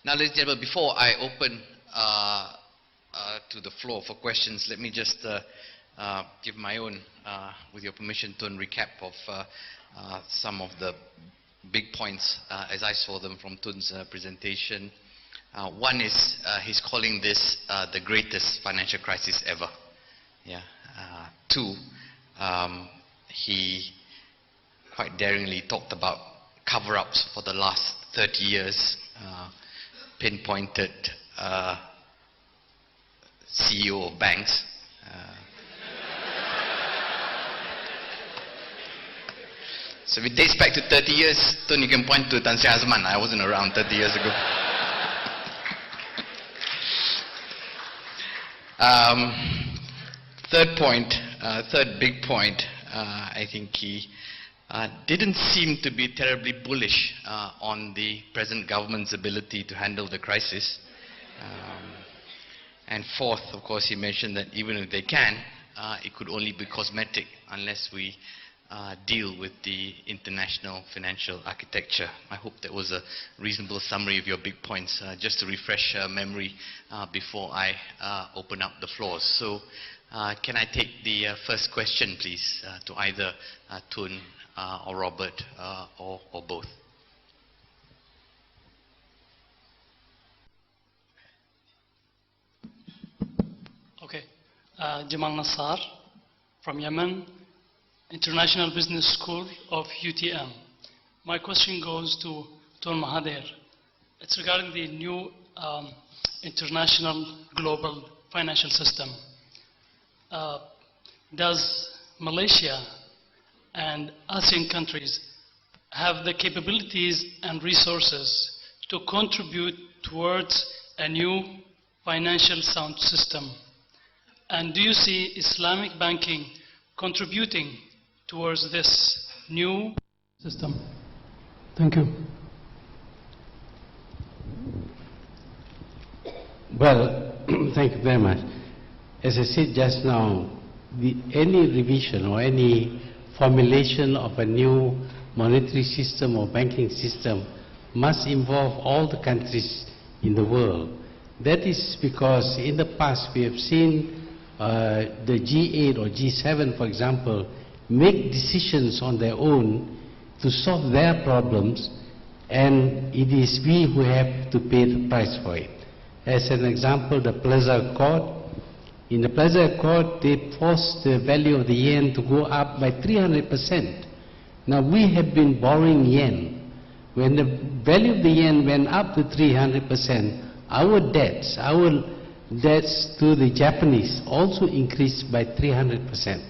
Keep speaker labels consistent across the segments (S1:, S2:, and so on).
S1: Now, ladies and gentlemen, before I open to the floor for questions, let me just give my own, with your permission, Tun, recap of some of the big points as I saw them from Tun's presentation. One is he's calling this the greatest financial crisis ever. Yeah. Two, he quite daringly talked about cover-ups for the last 30 years, pinpointed CEO of banks. So if it dates back to 30 years, Tun, you can point to Tan Sri Azman. I wasn't around 30 years ago. Third big point, I think he didn't seem to be terribly bullish on the present government's ability to handle the crisis. And fourth, of course, he mentioned that even if they can, it could only be cosmetic unless we deal with the international financial architecture. I hope that was a reasonable summary of your big points, just to refresh memory before I open up the floors. So can I take the first question, please, to either Tun or Robert or both?
S2: Okay. Jamal Nassar from Yemen, International Business School of UTM. My question goes to Tun Mahathir. It's regarding the new international global financial system. Does Malaysia and ASEAN countries have the capabilities and resources to contribute towards a new financial sound system? And do you see Islamic banking contributing towards this new system? Thank you.
S3: Well, thank you very much. As I said just now, any revision or any formulation of a new monetary system or banking system must involve all the countries in the world. That is because in the past we have seen the G8 or G7, for example, make decisions on their own to solve their problems, and it is we who have to pay the price for it. As an example, the Plaza Accord. In the Plaza Accord, they forced the value of the yen to go up by 300%. Now we have been borrowing yen. When the value of the yen went up to 300%, our debts to the Japanese also increased by 300%.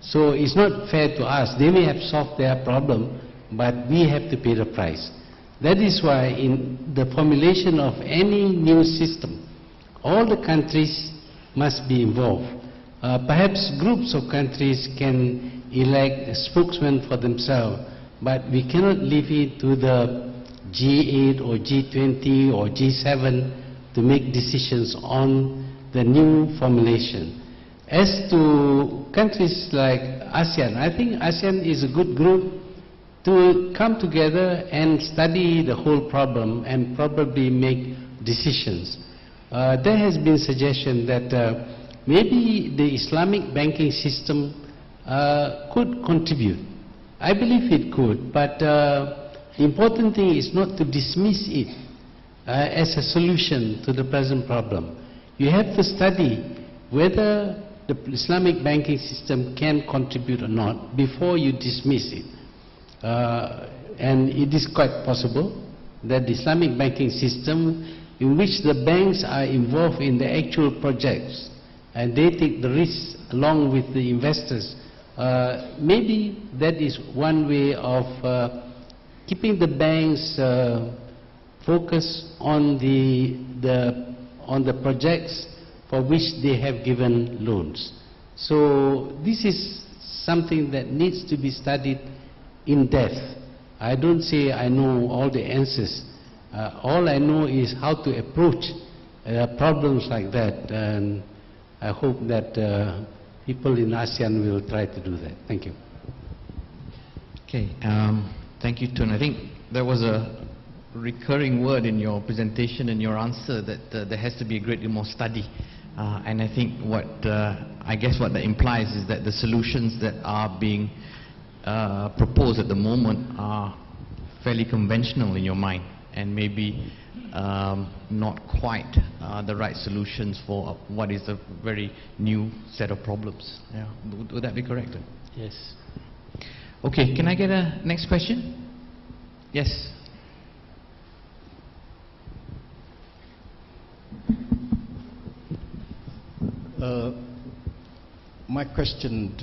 S3: So it's not fair to us. They may have solved their problem, but we have to pay the price. That is why in the formulation of any new system, all the countries must be involved. Perhaps groups of countries can elect a spokesman for themselves, but we cannot leave it to the G8 or G20 or G7 to make decisions on the new formulation. As to countries like ASEAN, I think ASEAN is a good group to come together and study the whole problem and probably make decisions. There has been suggestion that maybe the Islamic banking system could contribute. I believe it could, but the important thing is not to dismiss it as a solution to the present problem. You have to study whether the Islamic banking system can contribute or not before you dismiss it. And it is quite possible that the Islamic banking system, in which the banks are involved in the actual projects and they take the risks along with the investors, maybe that is one way of keeping the banks focused on the projects for which they have given loans. So this is something that needs to be studied in depth. I don't say I know all the answers. All I know is how to approach problems like that, and I hope that people in ASEAN will try to do that. Thank you.
S4: Okay, thank you, Tun. I think there was a
S1: recurring word in your presentation and your answer that there has to be a great deal more study. And I think I guess what that implies is that the solutions that are being proposed at the moment are fairly conventional in your mind, and maybe not quite the right solutions for what is a very new set of problems. Yeah. Would that be correct?
S3: Yes.
S1: Okay, can I get a next question? Yes.
S4: My question...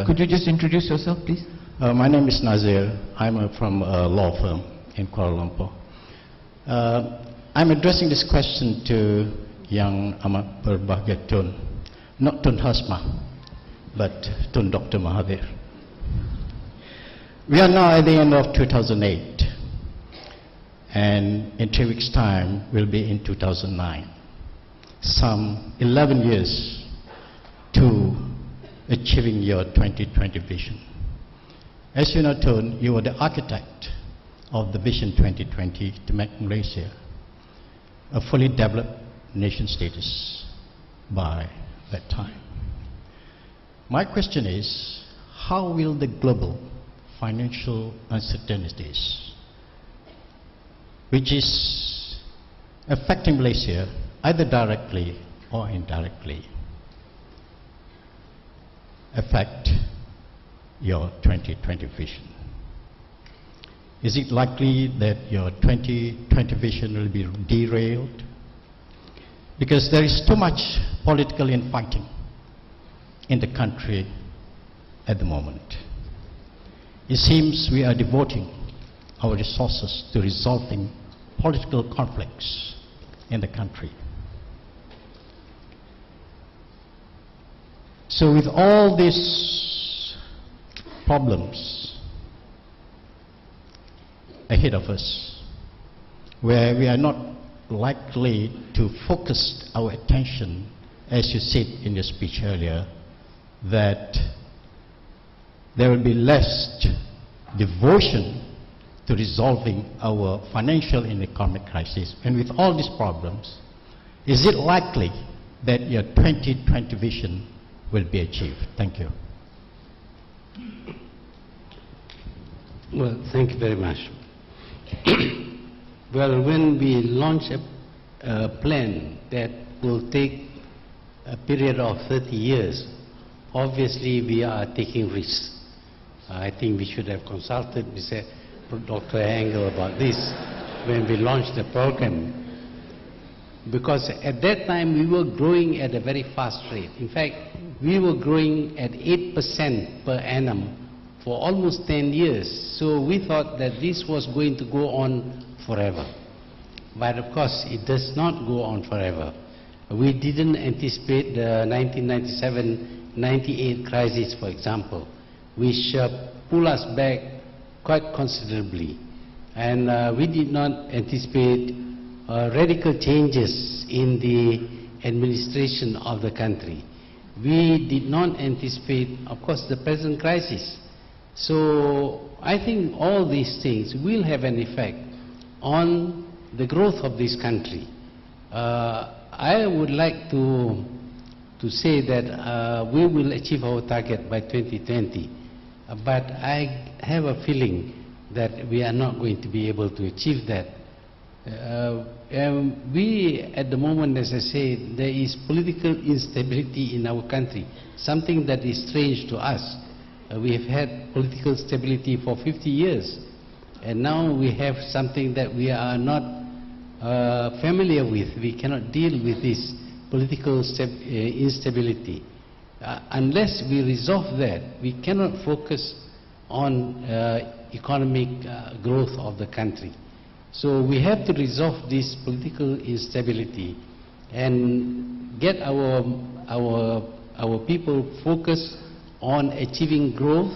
S1: Could you just introduce yourself, please?
S4: my name is Nazir. I'm from a law firm in Kuala Lumpur. I'm addressing this question to Yang Amat Berbahagia Tun, not Tun Hasma, but Tun Dr. Mahathir. We are now at the end of 2008, and in 3 weeks' time we'll be in 2009. Some 11 years to achieving your 2020 vision. As you know, Tun, you were the architect of the Vision 2020 to make Malaysia a fully developed nation status by that time. My question is, how will the global financial uncertainties, which is affecting Malaysia either directly or indirectly, affect your 2020 vision? Is it likely that your 2020 vision will be derailed? Because there is too much political infighting in the country at the moment. It seems we are devoting our resources to resolving political conflicts in the country. So with all these problems ahead of us, where we are not likely to focus our attention, as you said in your speech earlier, that there will be less devotion to resolving our financial and economic crisis. And with all these problems, is it likely that your 2020 vision will be achieved? Thank you.
S3: Well, thank you very much. Well, when we launch a plan that will take a period of 30 years, obviously we are taking risks. I think we should have consulted Dr. Engle about this when we launched the program, because at that time we were growing at a very fast rate. In fact, we were growing at 8% per annum for almost 10 years. So we thought that this was going to go on forever. But of course, it does not go on forever. We didn't anticipate the 1997-98 crisis, for example, which pulled us back quite considerably. And we did not anticipate radical changes in the administration of the country. We did not anticipate, of course, the present crisis. So I think all these things will have an effect on the growth of this country. I would like to say that we will achieve our target by 2020, but I have a feeling that we are not going to be able to achieve that. We, at the moment, as I say, there is political instability in our country, something that is strange to us. We have had political stability for 50 years, and now we have something that we are not familiar with. We cannot deal with this political instability. Unless we resolve that, we cannot focus on economic growth of the country. So we have to resolve this political instability and get our people focused on achieving growth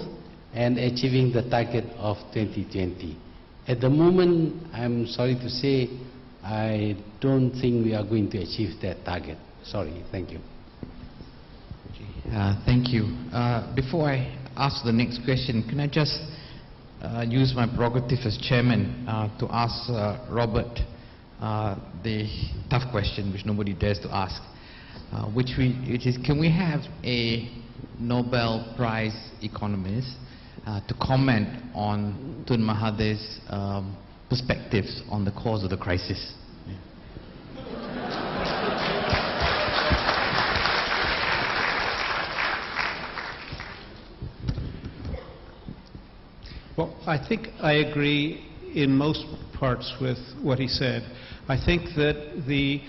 S3: and achieving the target of 2020. At the moment, I'm sorry to say, I don't think we are going to achieve that target. Sorry, thank you.
S1: Thank you. Before I ask the next question, can I just
S5: use my prerogative as chairman to ask Robert the tough question which nobody dares to ask, which is, can we have a Nobel Prize economist to comment on Tun Mahathir's perspectives on the cause of the crisis?
S6: Well, I think I agree in most parts with what he said. I think that the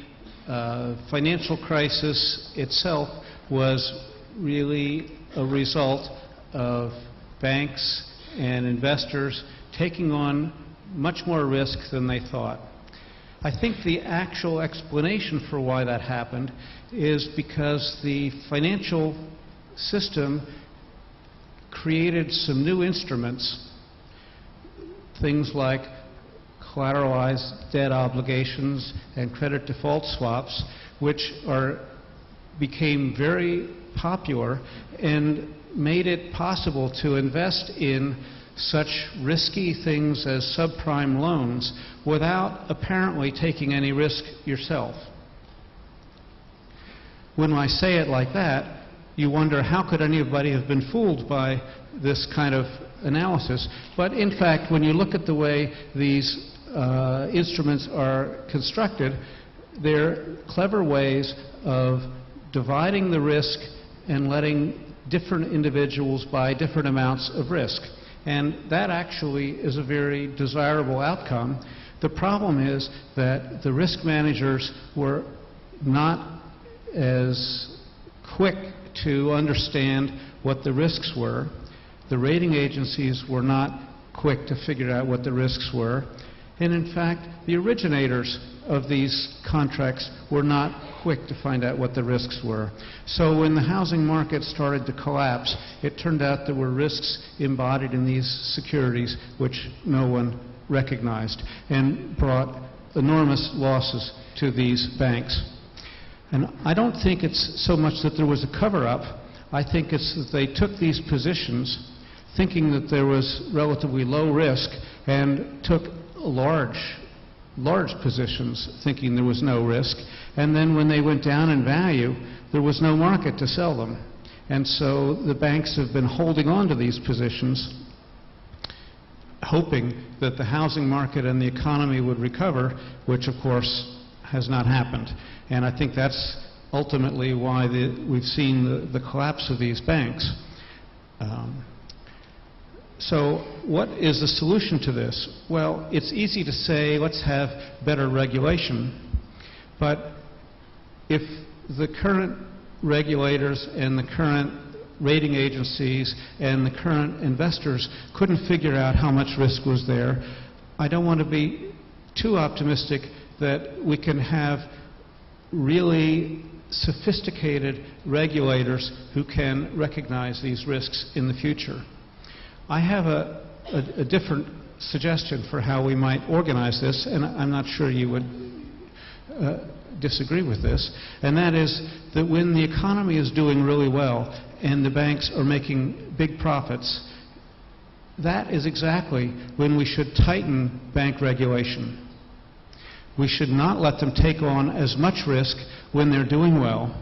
S6: financial crisis itself was really a result of banks and investors taking on much more risk than they thought. I think the actual explanation for why that happened is because the financial system created some new instruments, things like collateralized debt obligations and credit default swaps, which became very popular and made it possible to invest in such risky things as subprime loans without apparently taking any risk yourself. When I say it like that, you wonder, how could anybody have been fooled by this kind of analysis? But in fact, when you look at the way these instruments are constructed, they're clever ways of dividing the risk and letting different individuals buy different amounts of risk. And that actually is a very desirable outcome. The problem is that the risk managers were not as quick to understand what the risks were. The rating agencies were not quick to figure out what the risks were. And in fact, the originators of these contracts were not quick to find out what the risks were. So when the housing market started to collapse, it turned out there were risks embodied in these securities which no one recognized and brought enormous losses to these banks. And I don't think it's so much that there was a cover-up. I think it's that they took these positions thinking that there was relatively low risk and took large positions thinking there was no risk. And then when they went down in value, there was no market to sell them. And so the banks have been holding on to these positions, hoping that the housing market and the economy would recover, which of course has not happened. And I think that's ultimately why we've seen the collapse of these banks. So what is the solution to this? Well, it's easy to say, let's have better regulation. But if the current regulators and the current rating agencies and the current investors couldn't figure out how much risk was there, I don't want to be too optimistic that we can have really sophisticated regulators who can recognize these risks in the future. I have a different suggestion for how we might organize this, and I'm not sure you would disagree with this, and that is that when the economy is doing really well and the banks are making big profits, that is exactly when we should tighten bank regulation. We should not let them take on as much risk when they're doing well.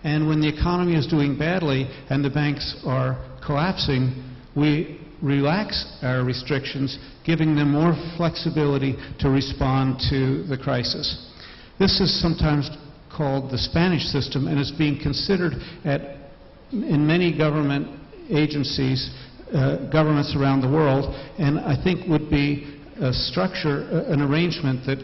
S6: And when the economy is doing badly and the banks are collapsing, we relax our restrictions, giving them more flexibility to respond to the crisis. This is sometimes called the Spanish system, and it's being considered in many government agencies, governments around the world, and I think would be a structure, an arrangement that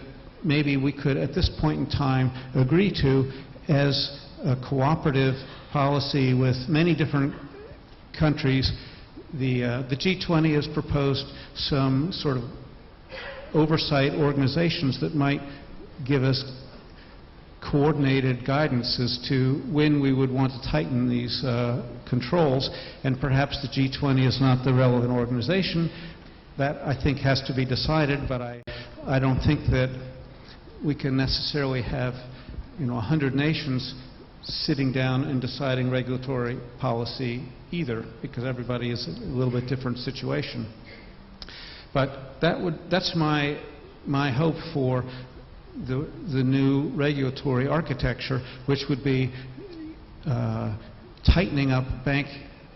S6: maybe we could at this point in time agree to as a cooperative policy with many different countries. The G20 has proposed some sort of oversight organizations that might give us coordinated guidance as to when we would want to tighten these controls, and perhaps the G20 is not the relevant organization. That, I think, has to be decided, but I don't think that we can necessarily have 100 nations sitting down and deciding regulatory policy either, because everybody is in a little bit different situation. But that's my hope for the new regulatory architecture, which would be tightening up bank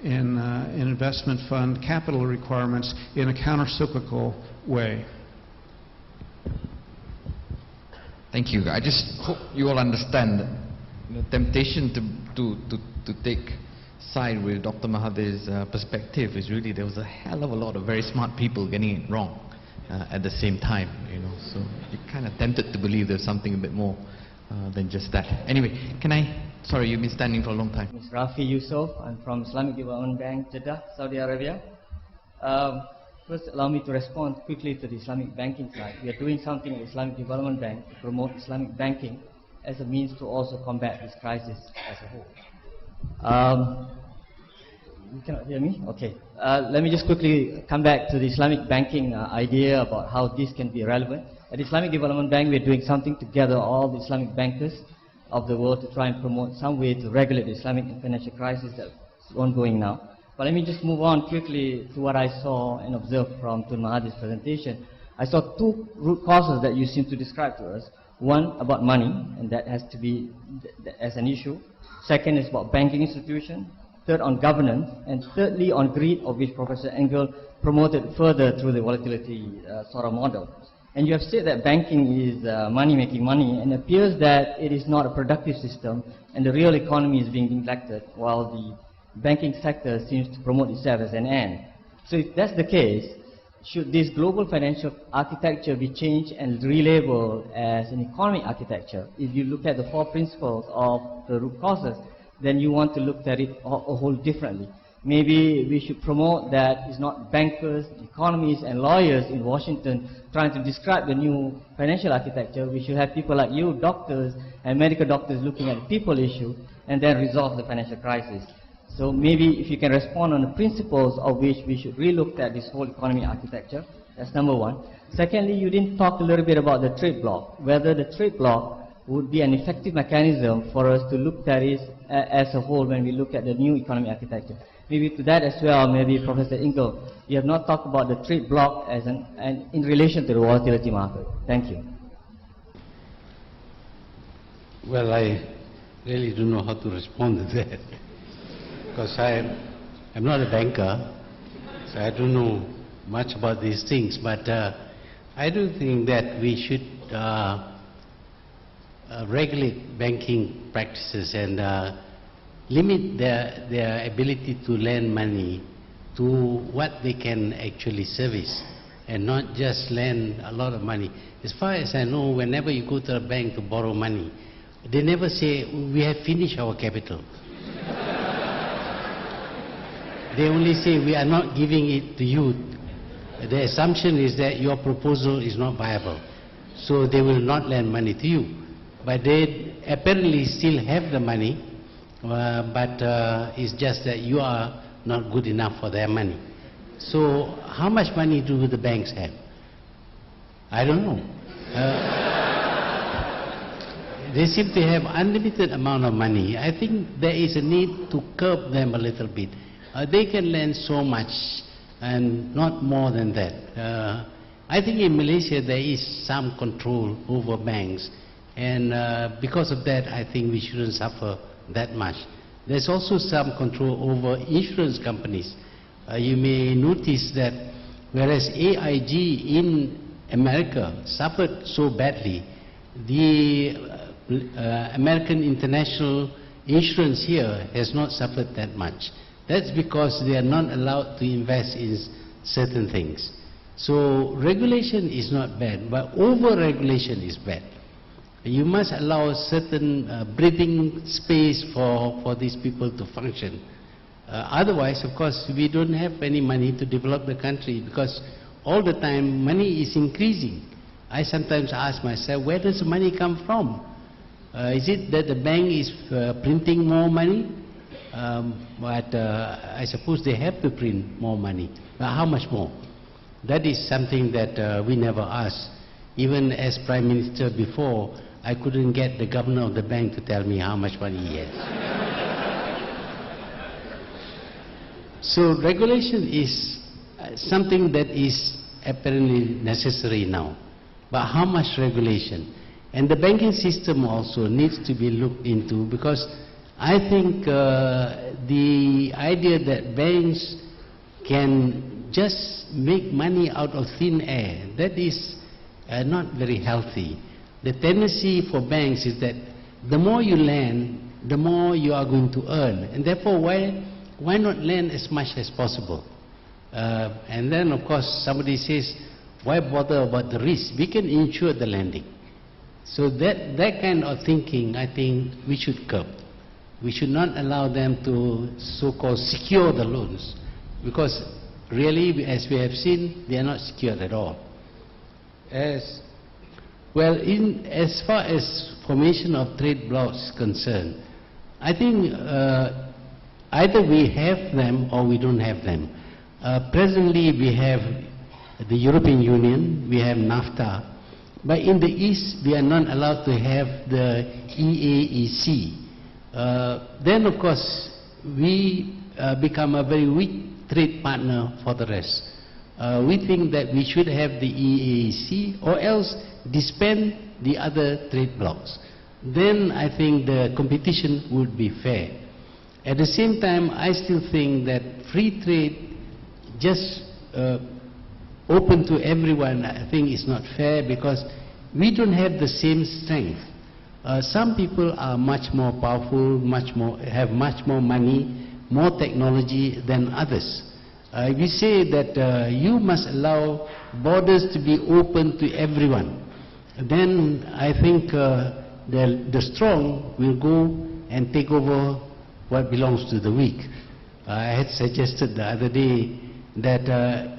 S6: and investment fund capital requirements in a counter-cyclical way.
S5: Thank you. I just hope you all understand that the temptation to take side with Dr. Mahathir's perspective is really there was a hell of a lot of very smart people getting it wrong at the same time, you know. So you're kind of tempted to believe there's something a bit more than just that. Anyway, sorry, you've been standing for a long time.
S7: Ms. Rafi Yusof, I'm from Islamic Development Bank, Jeddah, Saudi Arabia. First, allow me to respond quickly to the Islamic banking side. We are doing something at Islamic Development Bank to promote Islamic banking as a means to also combat this crisis as a whole. You cannot hear me? Okay. Let me just quickly come back to the Islamic banking idea about how this can be relevant. At Islamic Development Bank, we are doing something to gather all the Islamic bankers of the world to try and promote some way to regulate the Islamic financial crisis that's ongoing now. But let me just move on quickly to what I saw and observed from Tun Mahathir's presentation. I saw two root causes that you seem to describe to us. One, about money, and that has to be as an issue. Second is about banking institution. Third, on governance. And thirdly, on greed, of which Professor Engle promoted further through the volatility sort of model. And you have said that banking is money making money, and it appears that it is not a productive system, and the real economy is being neglected, while the banking sector seems to promote itself as an end. So if that's the case, should this global financial architecture be changed and relabeled as an economic architecture? If you look at the four principles of the root causes, then you want to look at it a whole differently. Maybe we should promote that it's not bankers, economists, and lawyers in Washington trying to describe the new financial architecture. We should have people like you, doctors and medical doctors, looking at the people issue and then resolve the financial crisis. So maybe if you can respond on the principles of which we should relook at this whole economy architecture. That's number one. Secondly, you didn't talk a little bit about the trade bloc, whether the trade bloc would be an effective mechanism for us to look at it as a whole when we look at the new economy architecture. Maybe to that as well, maybe Professor Engle, you have not talked about the trade bloc as in relation to the volatility market. Thank you.
S3: Well, I really don't know how to respond to that, because I'm not a banker, so I don't know much about these things. But I do think that we should regulate banking practices and limit their ability to lend money to what they can actually service, and not just lend a lot of money. As far as I know, whenever you go to a bank to borrow money, they never say, we have finished our capital. They only say, we are not giving it to you. The assumption is that your proposal is not viable, so they will not lend money to you. But they apparently still have the money, but it's just that you are not good enough for their money. So how much money do the banks have? I don't know. They seem to have unlimited amount of money. I think there is a need to curb them a little bit. They can lend so much and not more than that. I think in Malaysia there is some control over banks, and because of that I think we shouldn't suffer that much. There's also some control over insurance companies. You may notice that whereas AIG in America suffered so badly, the American International Insurance here has not suffered that much. That's because they are not allowed to invest in certain things. So regulation is not bad, but over-regulation is bad. You must allow certain breathing space for these people to function. Otherwise, of course, we don't have any money to develop the country, because all the time money is increasing. I sometimes ask myself, where does the money come from? Is it that the bank is printing more money? But I suppose they have to print more money. But how much more? That is something that we never asked. Even as Prime Minister before, I couldn't get the governor of the bank to tell me how much money he has. So regulation is something that is apparently necessary now. But how much regulation? And the banking system also needs to be looked into, because I think the idea that banks can just make money out of thin air, that is not very healthy. The tendency for banks is that the more you lend, the more you are going to earn. And therefore, why not lend as much as possible? And then, of course, somebody says, why bother about the risk? We can insure the lending. So that kind of thinking, I think, we should curb. We should not allow them to so-called secure the loans, because really, as we have seen, they are not secured at all. As far as formation of trade blocs is concerned, I think either we have them or we don't have them. Presently, we have the European Union, we have NAFTA, but in the East, we are not allowed to have the EAEC. Then, of course, we become a very weak trade partner for the rest. We think that we should have the EAEC, or else disband the other trade blocs. Then I think the competition would be fair. At the same time, I still think that free trade just open to everyone, I think is not fair, because we don't have the same strength. Some people are much more powerful, have much more money, more technology than others. We say that you must allow borders to be open to everyone. Then I think the strong will go and take over what belongs to the weak. I had suggested the other day that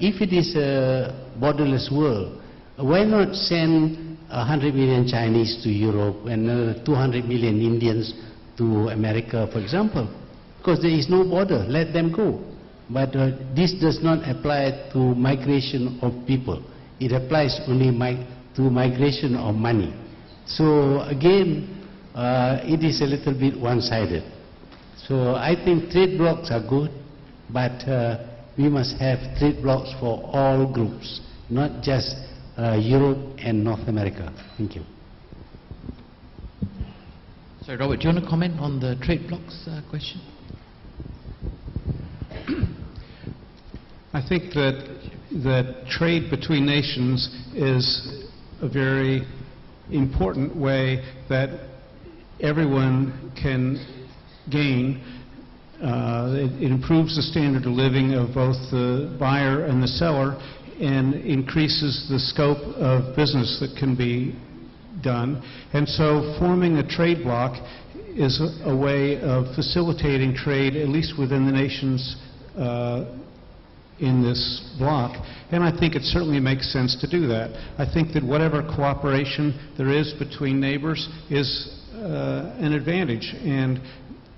S3: if it is a borderless world, why not send 100 million Chinese to Europe and 200 million Indians to America, for example? Because there is no border, let them go. But this does not apply to migration of people. It applies only to migration of money. So again, it is a little bit one-sided. So I think trade blocs are good, but we must have trade blocs for all groups, not just Europe and North America. Thank you.
S5: Sorry, Robert, do you want to comment on the trade blocs question?
S6: I think that trade between nations is a very important way that everyone can gain. It improves the standard of living of both the buyer and the seller, and increases the scope of business that can be done. And so forming a trade bloc is a way of facilitating trade, at least within the nations in this bloc, and I think it certainly makes sense to do that. I think that whatever cooperation there is between neighbors is an advantage, and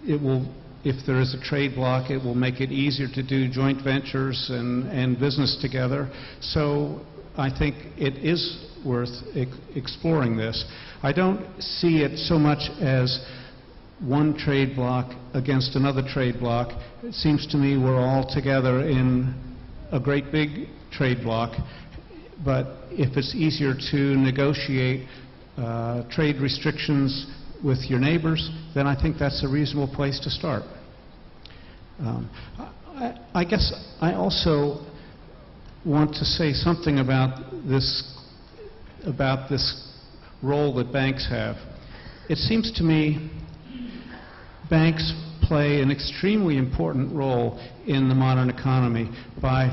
S6: it will, if there is a trade bloc, it will make it easier to do joint ventures and business together. So I think it is worth exploring this. I don't see it so much as one trade bloc against another trade bloc. It seems to me we're all together in a great big trade bloc, but if it's easier to negotiate trade restrictions with your neighbors, then I think that's a reasonable place to start. I guess I also want to say something about this role that banks have. It seems to me banks play an extremely important role in the modern economy by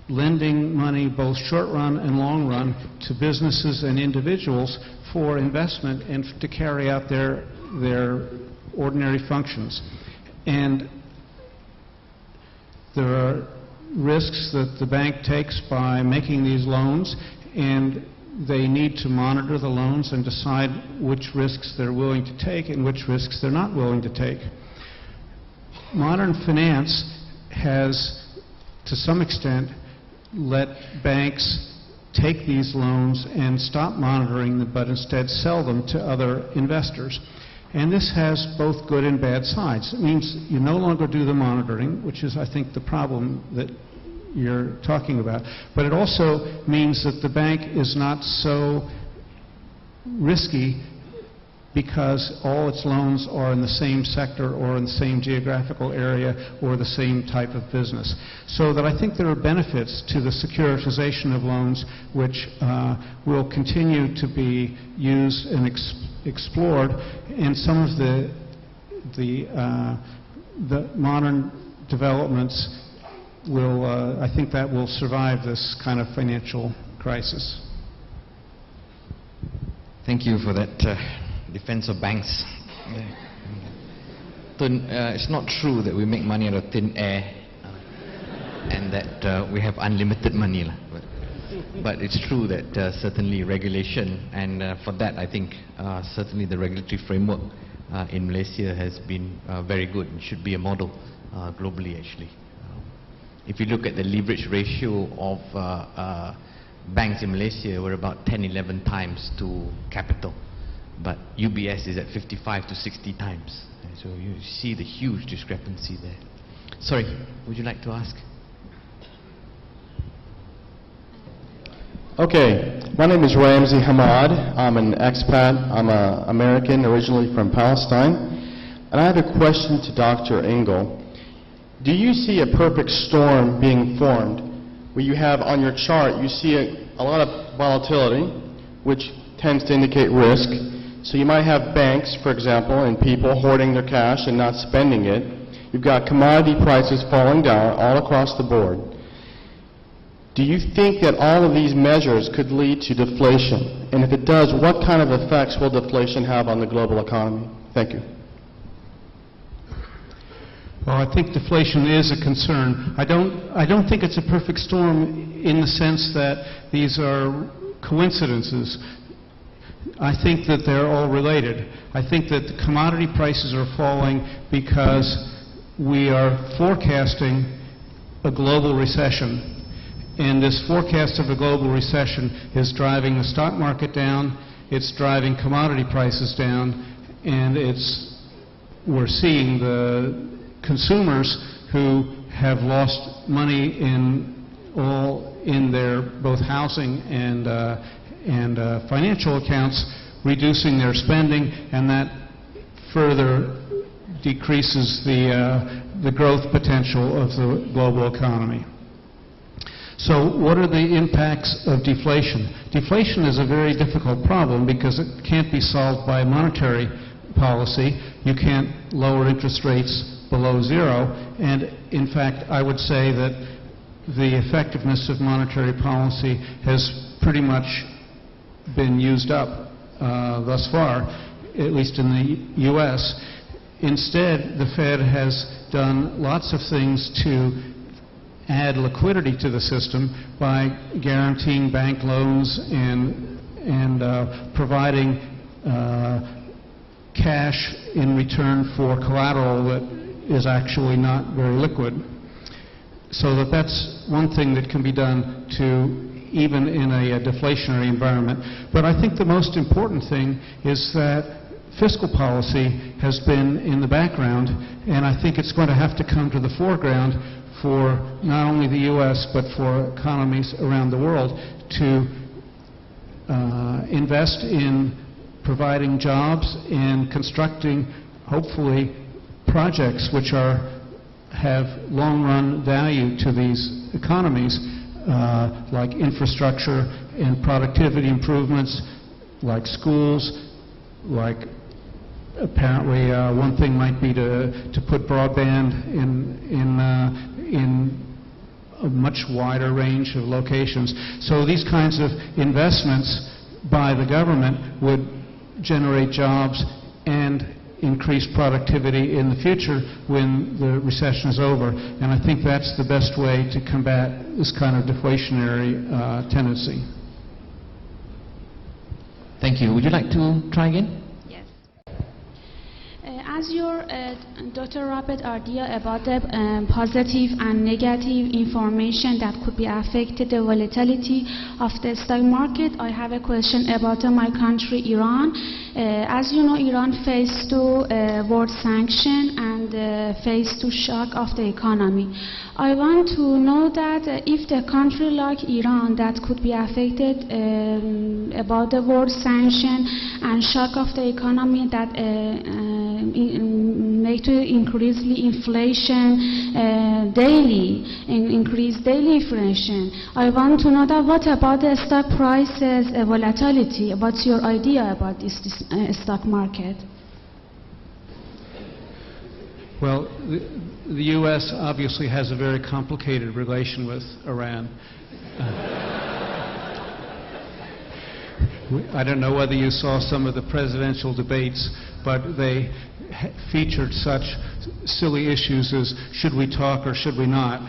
S6: lending money, both short run and long run, to businesses and individuals for investment and to carry out their ordinary functions. And there are risks that the bank takes by making these loans, and they need to monitor the loans and decide which risks they're willing to take and which risks they're not willing to take. Modern finance has, to some extent, let banks take these loans and stop monitoring them, but instead sell them to other investors. And this has both good and bad sides. It means you no longer do the monitoring, which is, I think, the problem that you're talking about. But it also means that the bank is not so risky because all its loans are in the same sector or in the same geographical area or the same type of business. So that I think there are benefits to the securitization of loans which will continue to be used and explored, and some of the modern developments will, I think that will survive this kind of financial crisis.
S5: Thank you for that defense of banks. It's not true that we make money out of thin air and that we have unlimited money. But it's true that certainly regulation, and for that I think certainly the regulatory framework in Malaysia has been very good and should be a model globally actually. If you look at the leverage ratio of banks in Malaysia, we're about 10-11 times to capital, but UBS is at 55 to 60 times. So you see the huge discrepancy there. Sorry, would you like to ask?
S8: Okay, my name is Ramzi Hamad. I'm an expat. I'm an American, originally from Palestine. And I have a question to Dr. Engle. Do you see a perfect storm being formed where you have on your chart, you see a lot of volatility, which tends to indicate risk? So you might have banks, for example, and people hoarding their cash and not spending it. You've got commodity prices falling down all across the board. Do you think that all of these measures could lead to deflation? And if it does, what kind of effects will deflation have on the global economy? Thank you.
S6: Well, I think deflation is a concern. I don't think it's a perfect storm in the sense that these are coincidences. I think that they're all related. I think that the commodity prices are falling because we are forecasting a global recession. And this forecast of a global recession is driving the stock market down, it's driving commodity prices down, and we're seeing the consumers who have lost money in their both housing and financial accounts, reducing their spending, and that further decreases the growth potential of the global economy. So what are the impacts of deflation? Deflation is a very difficult problem because it can't be solved by monetary policy. You can't lower interest rates below zero, and in fact I would say that the effectiveness of monetary policy has pretty much been used up thus far, at least in the U.S. Instead, the Fed has done lots of things to add liquidity to the system by guaranteeing bank loans and providing cash in return for collateral that is actually not very liquid. So that's one thing that can be done even in a deflationary environment. But I think the most important thing is that fiscal policy has been in the background, and I think it's going to have to come to the foreground for not only the U.S. but for economies around the world to invest in providing jobs and constructing, hopefully, projects which have long-run value to these economies, like infrastructure and productivity improvements, like schools, like apparently one thing might be to put broadband in a much wider range of locations. So these kinds of investments by the government would generate jobs and increase productivity in the future when the recession is over. And I think that's the best way to combat this kind of deflationary tendency.
S5: Thank you. Would you like to try again?
S9: Yes. As your Dr. Robert idea about the positive and negative information that could be affected the volatility of the stock market, I have a question about my country, Iran. As you know, Iran faced to world sanction and faced to shock of the economy. I want to know that if the country like Iran that could be affected about the world sanction and shock of the economy that make to increase inflation daily, increase daily inflation. I want to know that what about the stock prices volatility? What's your idea about this stock market?
S6: Well, the U.S. obviously has a very complicated relation with Iran. I don't know whether you saw some of the presidential debates, but they featured such silly issues as should we talk or should we not.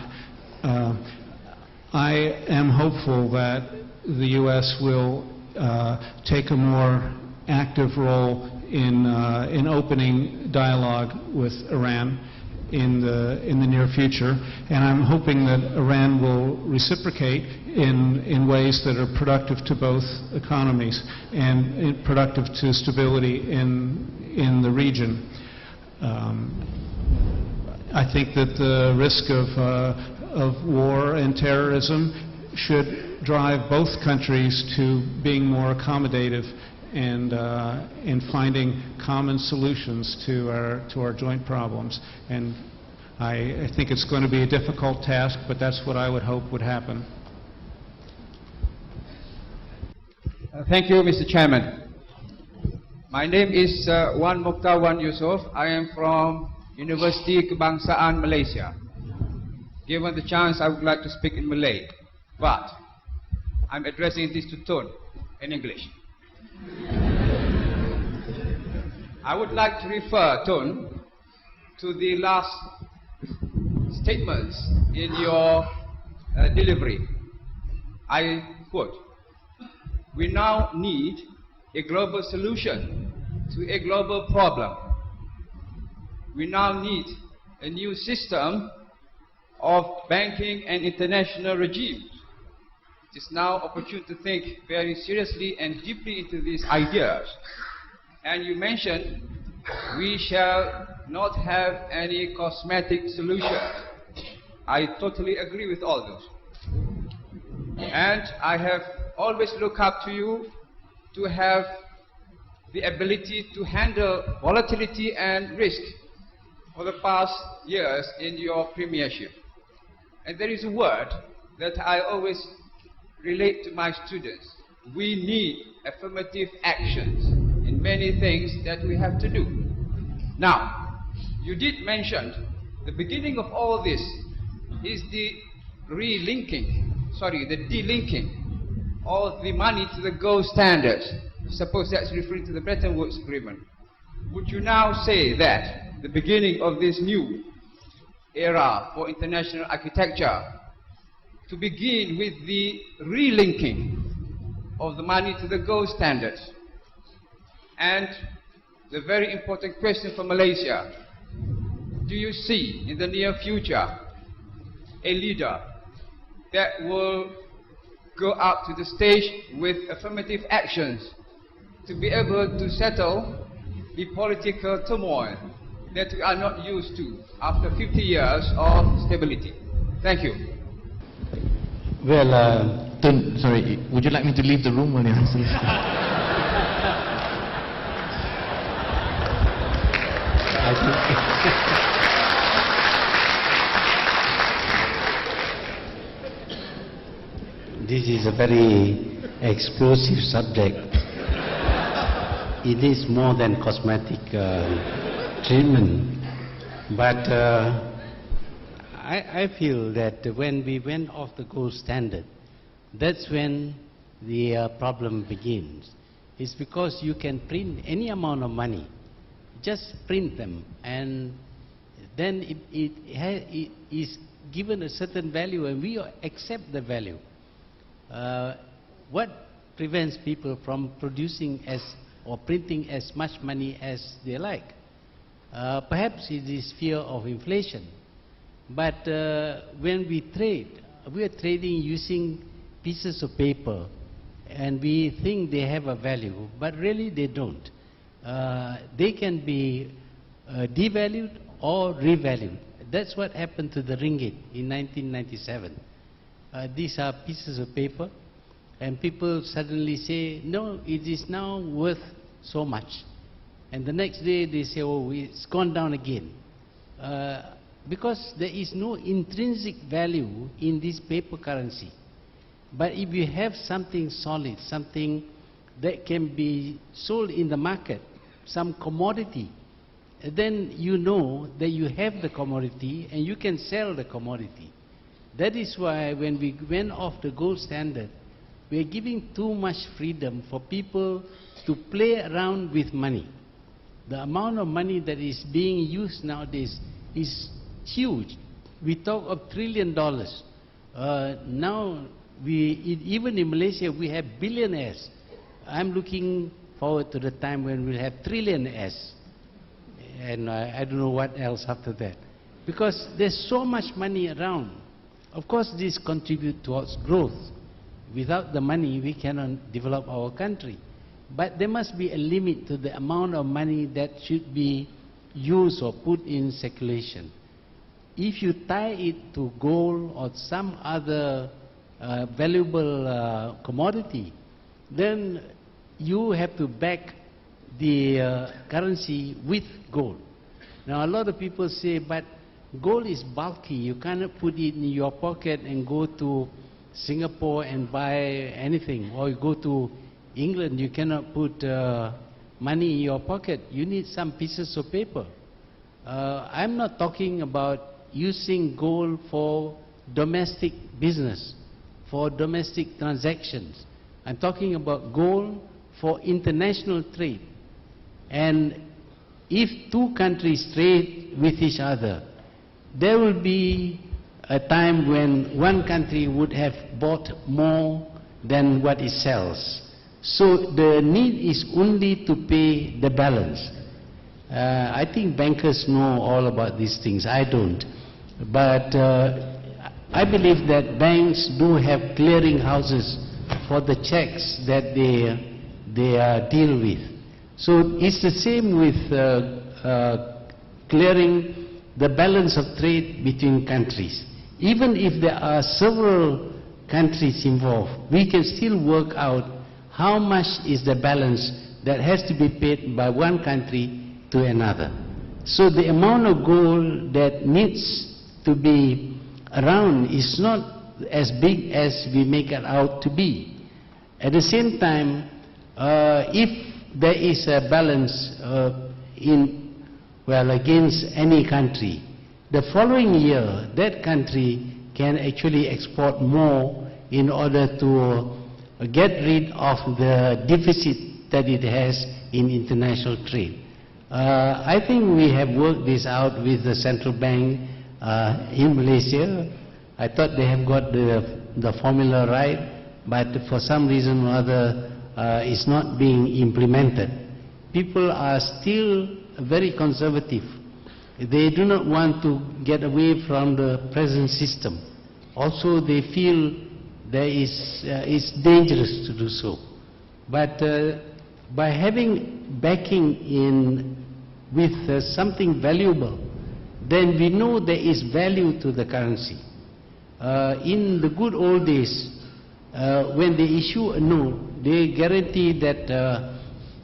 S6: I am hopeful that the U.S. will take a more active role in opening dialogue with Iran in the near future, and I'm hoping that Iran will reciprocate in ways that are productive to both economies and productive to stability in the region. I think that the risk of war and terrorism should drive both countries to being more accommodative and in finding common solutions to our joint problems. And I think it's going to be a difficult task, but that's what I would hope would happen.
S10: Thank you, Mr. Chairman. My name is Wan Mokhtar Wan Yusof. I am from University Kebangsaan, Malaysia. Given the chance, I would like to speak in Malay, but I'm addressing this to Tun in English. I would like to refer, Tun, to the last statements in your delivery. I quote, "We now need a global solution to a global problem. We now need a new system of banking and international regime. It is now opportune to think very seriously and deeply into these ideas." And you mentioned we shall not have any cosmetic solution. I totally agree with all those. And I have always looked up to you to have the ability to handle volatility and risk for the past years in your premiership. And there is a word that I always relate to my students. We need affirmative actions in many things that we have to do. Now, you did mention the beginning of all this is the delinking of the money to the gold standard. Suppose that's referring to the Bretton Woods Agreement. Would you now say that the beginning of this new era for international architecture to begin with the relinking of the money to the gold standard? And the very important question for Malaysia, do you see in the near future a leader that will go up to the stage with affirmative actions to be able to settle the political turmoil that we are not used to after 50 years of stability? Thank you.
S5: Well, sorry, would you like me to leave the room when you answer this?
S3: This is a very explosive subject. It is more than cosmetic treatment. But I feel that when we went off the gold standard, that's when the problem begins. It's because you can print any amount of money. Just print them, and then it is given a certain value, and we accept the value. What prevents people from producing or printing as much money as they like? Perhaps it is fear of inflation. But when we trade, we are trading using pieces of paper, and we think they have a value, but really they don't. They can be devalued or revalued. That's what happened to the ringgit in 1997. These are pieces of paper, and people suddenly say, no, it is now worth so much. And the next day they say, oh, it's gone down again. Because there is no intrinsic value in this paper currency. But if you have something solid, something that can be sold in the market, some commodity, then you know that you have the commodity and you can sell the commodity. That is why when we went off the gold standard, we are giving too much freedom for people to play around with money. The amount of money that is being used nowadays is huge. We talk of $1 trillion. Now, even in Malaysia, we have billionaires. I'm looking forward to the time when we'll have trillionaires. And I don't know what else after that. Because there's so much money around. Of course, this contributes towards growth. Without the money, we cannot develop our country. But there must be a limit to the amount of money that should be used or put in circulation. If you tie it to gold or some other valuable commodity, then you have to back the currency with gold. Now a lot of people say, but gold is bulky, you cannot put it in your pocket and go to Singapore and buy anything, or you go to England, you cannot put money in your pocket, you need some pieces of paper. I'm not talking about using gold for domestic business, for domestic transactions. I'm talking about gold for international trade. And if two countries trade with each other, there will be a time when one country would have bought more than what it sells. So the need is only to pay the balance. I think bankers know all about these things. I don't. But I believe that banks do have clearing houses for the checks that they deal with. So it's the same with clearing the balance of trade between countries. Even if there are several countries involved, we can still work out how much is the balance that has to be paid by one country to another. So the amount of gold that needs to be around is not as big as we make it out to be. At the same time, if there is a balance against any country, the following year that country can actually export more in order to get rid of the deficit that it has in international trade. I think we have worked this out with the central bank in Malaysia. I thought they have got the formula right, but for some reason or other it's not being implemented. People are still very conservative. They do not want to get away from the present system. Also they feel it's dangerous to do so. But by having backing in with something valuable, then we know there is value to the currency. In the good old days, when they issue a note, they guarantee that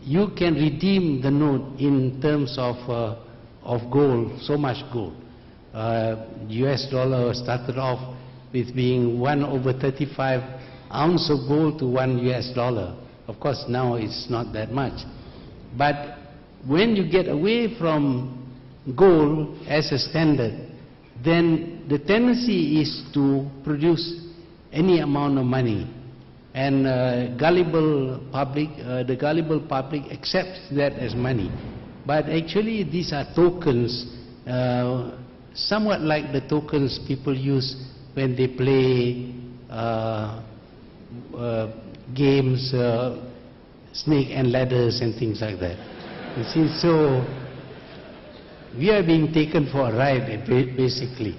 S3: you can redeem the note in terms of gold, so much gold. US dollar started off with being 1/35 ounce of gold to $1 US. Of course, now it's not that much. But when you get away from gold as a standard, then the tendency is to produce any amount of money. And the gullible public accepts that as money. But actually these are tokens, somewhat like the tokens people use when they play games, snake and ladders and things like that. You see, so we are being taken for a ride, basically.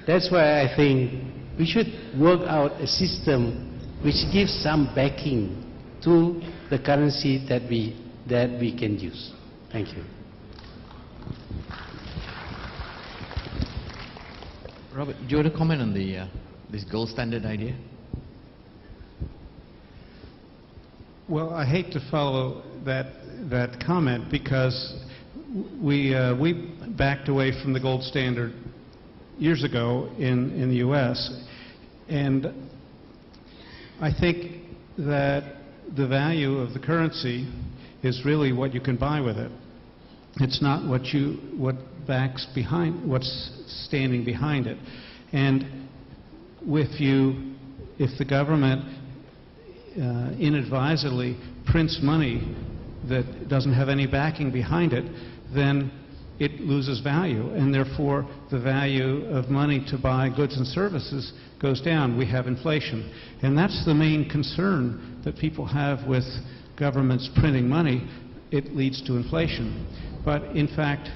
S3: That's why I think we should work out a system which gives some backing to the currency that we can use. Thank you.
S5: Robert, do you want to comment on the this gold standard idea?
S6: Well, I hate to follow that comment because we backed away from the gold standard years ago in the U.S. and I think that the value of the currency is really what you can buy with it. It's not what backs behind, what's standing behind it. And if the government inadvisedly prints money that doesn't have any backing behind it, then it loses value, and therefore the value of money to buy goods and services goes down. We have inflation. And that's the main concern that people have with governments printing money. It leads to inflation. But in fact,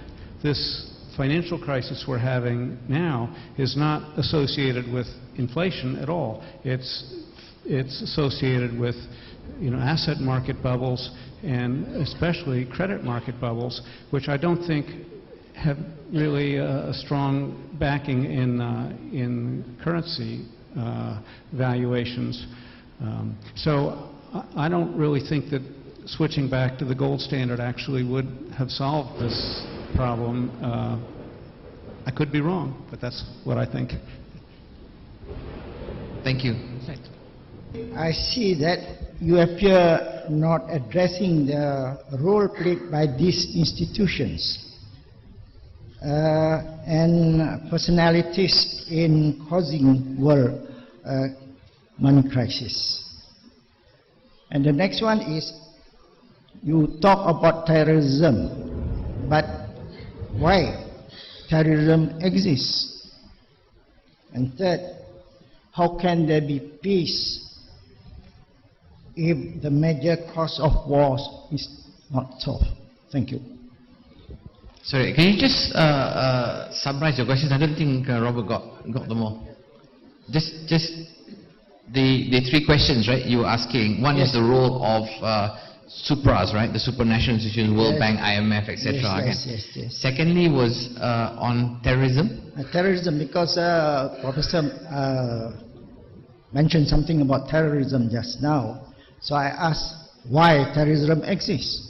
S6: this financial crisis we're having now is not associated with inflation at all. It's associated with asset market bubbles and especially credit market bubbles, which I don't think have really a strong backing in currency valuations. So I don't really think that switching back to the gold standard actually would have solved this problem. I could be wrong, but that's what I think.
S5: Thank you.
S11: I see that you appear not addressing the role played by these institutions and personalities in causing world money crisis. And the next one is, you talk about terrorism, but why terrorism exists? And third, how can there be peace if the major cause of wars is not solved? Thank you.
S5: Sorry, can you just summarize your questions? I don't think Robert got them all. Just the three questions, right? You were asking. One is the role of supras, right? The supranational institutions, World Bank, IMF, etc.
S11: Yes.
S5: Secondly was on terrorism.
S11: Terrorism, because Professor mentioned something about terrorism just now. So I asked why terrorism exists.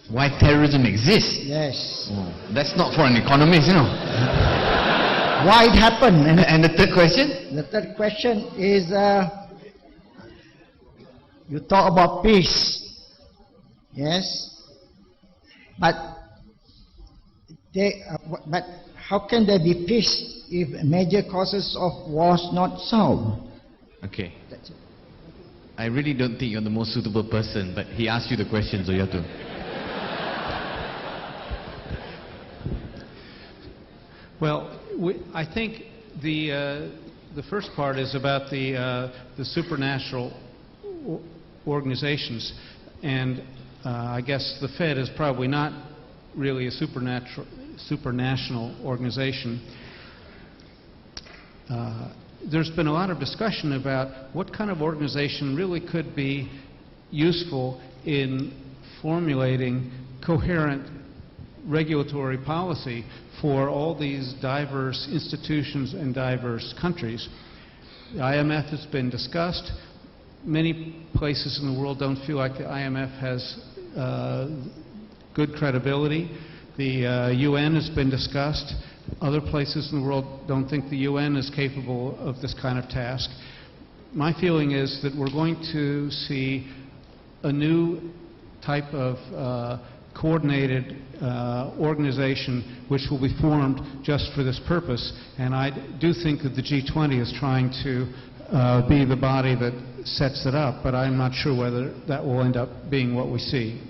S5: Why terrorism exists?
S11: Yes.
S5: Oh, that's not for an economist,
S11: Why it happened.
S5: And the third question?
S11: The third question is, you talk about peace. Yes. But how can there be peace if major causes of wars not solved?
S5: Okay. I really don't think you're the most suitable person, but he asked you the question, so you have to.
S6: Well, I think the first part is about the supranational organizations, and I guess the Fed is probably not really a supranational organization. There's been a lot of discussion about what kind of organization really could be useful in formulating coherent regulatory policy for all these diverse institutions and diverse countries. The IMF has been discussed. Many places in the world don't feel like the IMF has good credibility. The UN has been discussed. Other places in the world don't think the UN is capable of this kind of task. My feeling is that we're going to see a new type of coordinated organization which will be formed just for this purpose. And I do think that the G20 is trying to be the body that sets it up, but I'm not sure whether that will end up being what we see.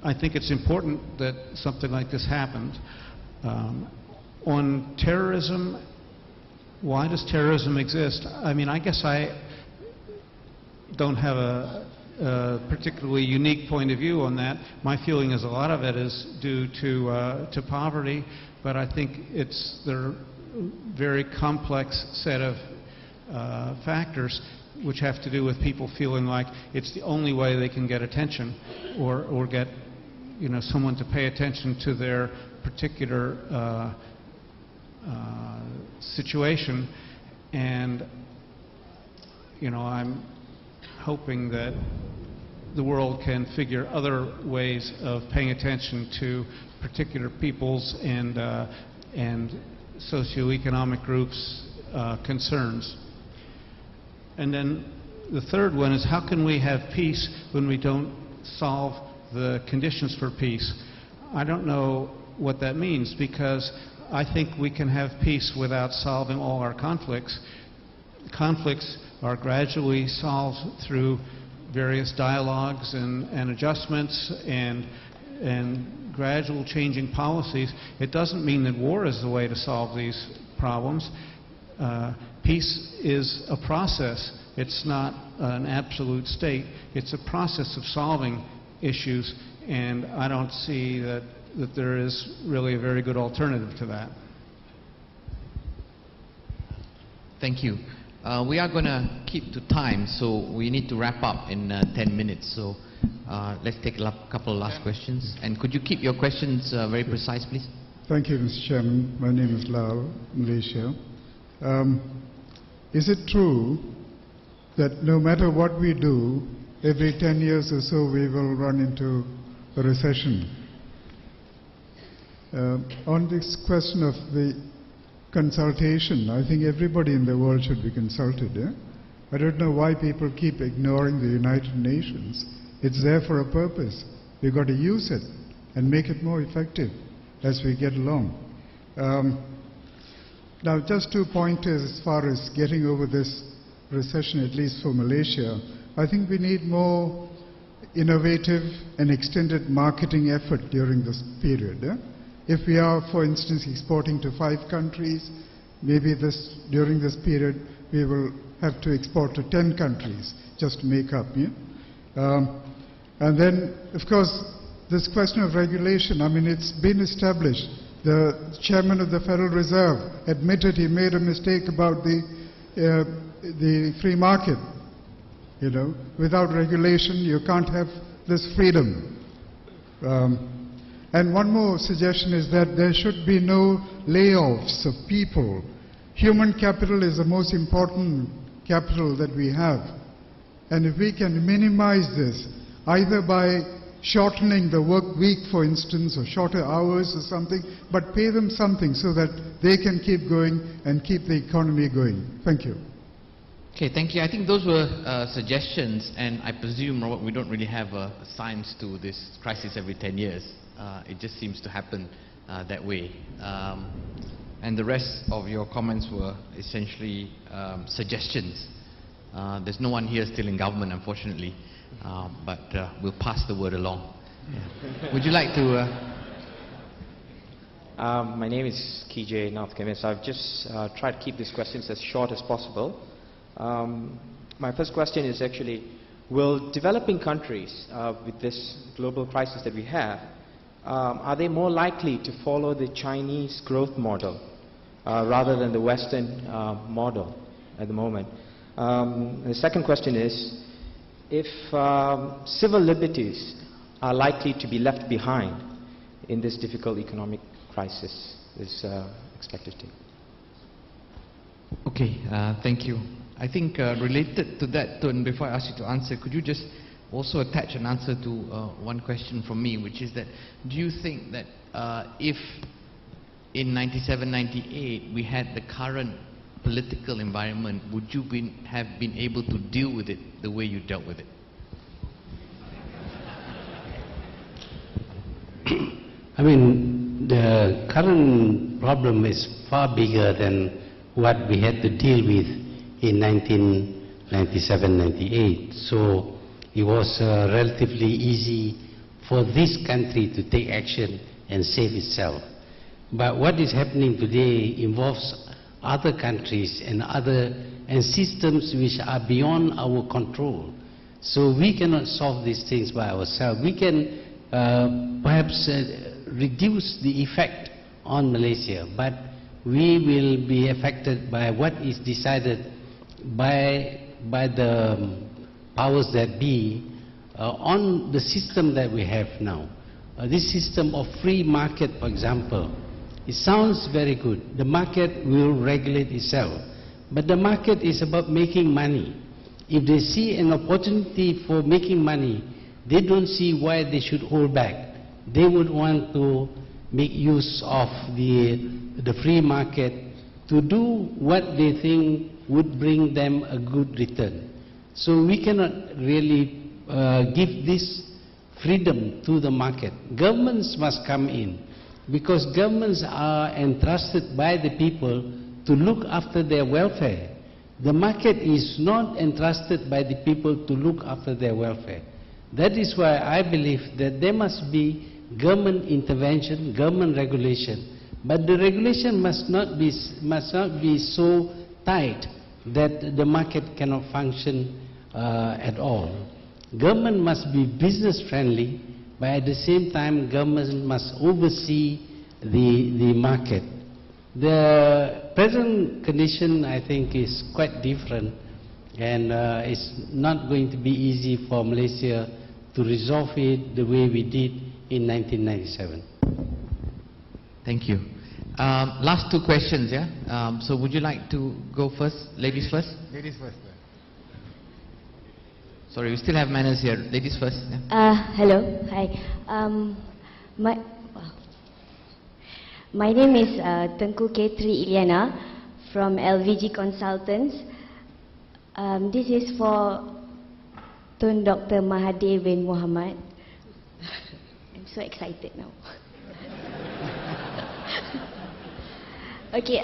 S6: I think it's important that something like this happened. On terrorism, why does terrorism exist? I mean, I guess I don't have particularly unique point of view on that. My feeling is a lot of it is due to poverty, but I think there are a very complex set of factors which have to do with people feeling like it's the only way they can get attention or get someone to pay attention to their particular situation. And I'm hoping that the world can figure other ways of paying attention to particular people's and socioeconomic groups' concerns. And then the third one is, how can we have peace when we don't solve the conditions for peace? I don't know what that means, because I think we can have peace without solving all our conflicts. Conflicts are gradually solved through various dialogues and adjustments and gradual changing policies. It doesn't mean that war is the way to solve these problems. Peace is a process. It's not an absolute state. It's a process of solving issues, and I don't see that there is really a very good alternative to that.
S5: Thank you. We are going to keep to time, so we need to wrap up in 10 minutes. So let's take a couple of last questions. And could you keep your questions very precise, please?
S12: Thank you, Mr. Chairman. My name is Lal, Malaysia. Is it true that no matter what we do, every 10 years or so we will run into a recession? On this question of the consultation, I think everybody in the world should be consulted. I don't know why people keep ignoring the United Nations. It's there for a purpose. We've got to use it and make it more effective as we get along. Now, just 2 pointers as far as getting over this recession, at least for Malaysia. I think we need more innovative and extended marketing effort during this period. If we are, for instance, exporting to 5 countries, maybe during this period we will have to export to 10 countries just to make up. And then, of course, this question of regulation, I mean, it's been established. The chairman of the Federal Reserve admitted he made a mistake about the free market. Without regulation, you can't have this freedom. And one more suggestion is that there should be no layoffs of people. Human capital is the most important capital that we have. And if we can minimize this, either by shortening the work week, for instance, or shorter hours or something, but pay them something so that they can keep going and keep the economy going. Thank you.
S5: Okay, thank you. I think those were suggestions, and I presume, Robert, we don't really have a science to this crisis every 10 years. It just seems to happen that way. And the rest of your comments were essentially suggestions. There's no one here still in government, unfortunately, but we'll pass the word along. Yeah. Would you like to...
S13: My name is KJ Nathkamis. I've just tried to keep these questions as short as possible. My first question is actually, will developing countries with this global crisis that we have, are they more likely to follow the Chinese growth model rather than the Western model at the moment? The second question is, if civil liberties are likely to be left behind in this difficult economic crisis is expected to.
S5: Okay, thank you. I think related to that, Tun, before I ask you to answer, could you just also attach an answer to one question from me, which is that, do you think that if in 97, 98 we had the current political environment, would you have been able to deal with it the way you dealt with it?
S3: I mean, the current problem is far bigger than what we had to deal with in 1997, 98. So it was relatively easy for this country to take action and save itself. But what is happening today involves other countries and systems which are beyond our control. So we cannot solve these things by ourselves. We can perhaps reduce the effect on Malaysia, but we will be affected by what is decided by the powers that be on the system that we have now. This system of free market, for example, it sounds very good. The market will regulate itself. But the market is about making money. If they see an opportunity for making money, they don't see why they should hold back. They would want to make use of the free market to do what they think would bring them a good return. So we cannot really give this freedom to the market. Governments must come in, because governments are entrusted by the people to look after their welfare. The market is not entrusted by the people to look after their welfare. That is why I believe that there must be government intervention, government regulation, but the regulation must not be so tight that the market cannot function at all. Government must be business friendly, but at the same time government must oversee the market. The present condition, I think, is quite different, and it's not going to be easy for Malaysia to resolve it the way we did in 1997.
S5: Thank you. Last two questions, yeah? So would you like to go first? Ladies first?
S14: Ladies first.
S5: Sorry, we still have manners here. Ladies first. Yeah.
S15: Hello, hi. My name is Tengku K3 Iliana from LVG Consultants. This is for Tun Dr. Mahathir bin Mohamad. I'm so excited now. Okay,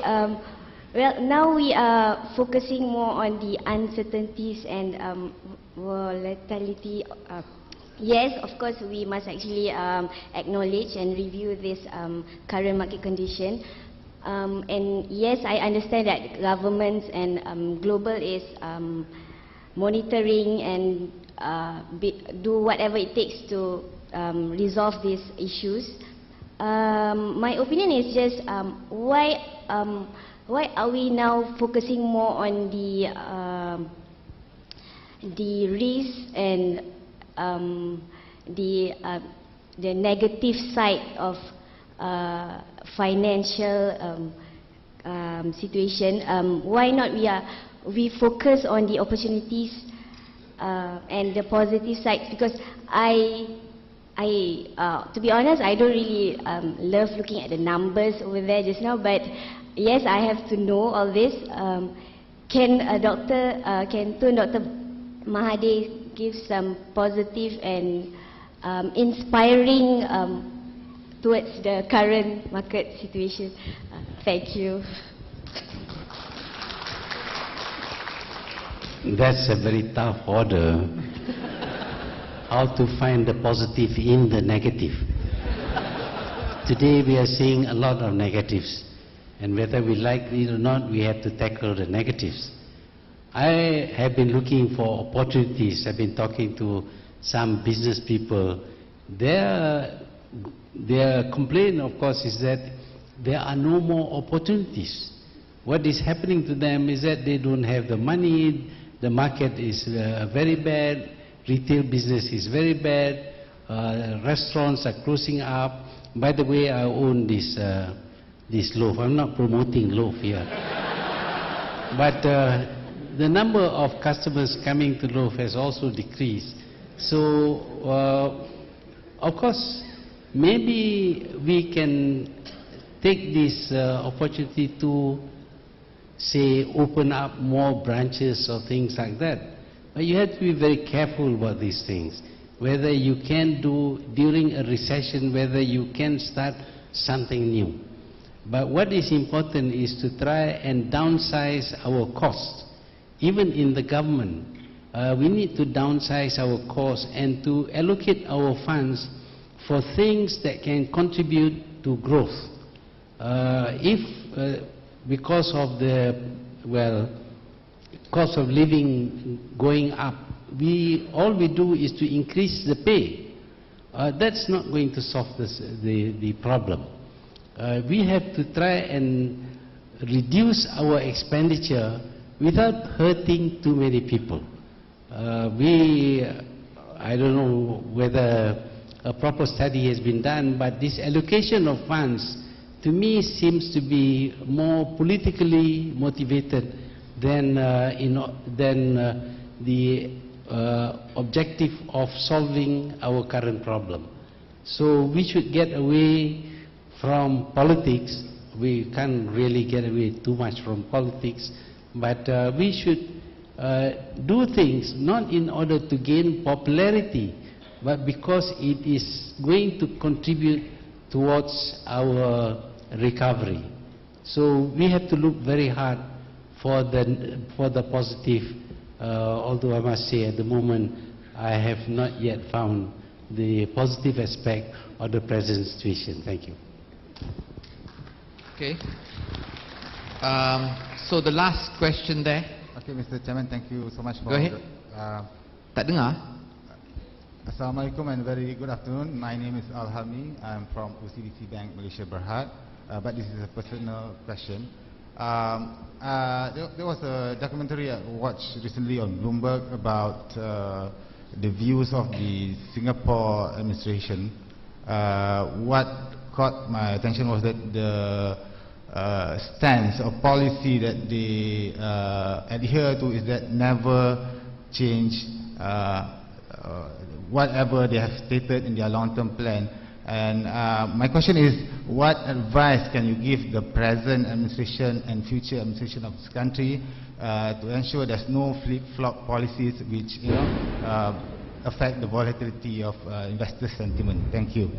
S15: well, now we are focusing more on the uncertainties and volatility. Yes, of course, we must actually acknowledge and review this current market condition. And yes, I understand that governments and global is monitoring and do whatever it takes to resolve these issues. My opinion is just why are we now focusing more on the risk and the negative side of financial situation? Why not we focus on the opportunities and the positive sides? Because to be honest, I don't really love looking at the numbers over there just now, but yes, I have to know all this. Can Dr. Mahathir give some positive and inspiring towards the current market situation? Thank you.
S3: That's a very tough order. How to find the positive in the negative. Today we are seeing a lot of negatives, and whether we like it or not, we have to tackle the negatives. I have been looking for opportunities. I've been talking to some business people. Their complaint, of course, is that there are no more opportunities. What is happening to them is that they don't have the money, the market is very bad, retail business is very bad, restaurants are closing up. By the way, I own this loaf. I'm not promoting loaf here. But the number of customers coming to loaf has also decreased. So, of course, maybe we can take this opportunity to, say, open up more branches or things like that. But you have to be very careful about these things. Whether you can do during a recession, whether you can start something new. But what is important is to try and downsize our costs. Even in the government, we need to downsize our costs and to allocate our funds for things that can contribute to growth. Because of the, cost of living going up all we do is to increase the pay. That's not going to solve the problem. We have to try and reduce our expenditure without hurting too many people. I don't know whether a proper study has been done, but this allocation of funds to me seems to be more politically motivated than the objective of solving our current problem. So we should get away from politics. We can't really get away too much from politics, but we should do things not in order to gain popularity, but because it is going to contribute towards our recovery. So we have to look very hard for the positive, although I must say at the moment I have not yet found the positive aspect of the present situation. Thank you.
S5: Okay. So the last question there.
S14: Okay, Mr. Chairman, thank you so much for...
S5: Go ahead. Tak dengar?
S14: Assalamualaikum and very good afternoon. My name is Al-Hamni. I'm from OCBC Bank, Malaysia, Berhad. But this is a personal question. There was a documentary I watched recently on Bloomberg about the views of the Singapore administration. What caught my attention was that the stance or policy that they adhere to is that never change whatever they have stated in their long-term plan. And my question is, what advice can you give the present administration and future administration of this country to ensure there's no flip-flop policies which affect the volatility of investor sentiment? Thank you.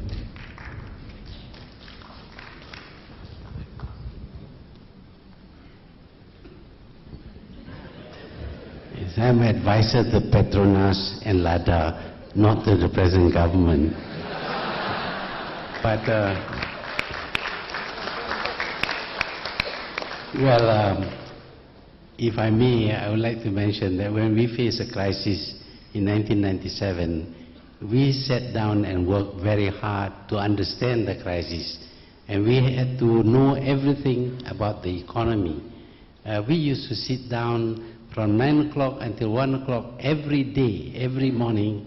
S3: Yes, I'm advisor to Petronas and Lada, not to the present government. But, if I may, I would like to mention that when we faced a crisis in 1997, we sat down and worked very hard to understand the crisis. And we had to know everything about the economy. We used to sit down from 9 o'clock until 1 o'clock every day, every morning,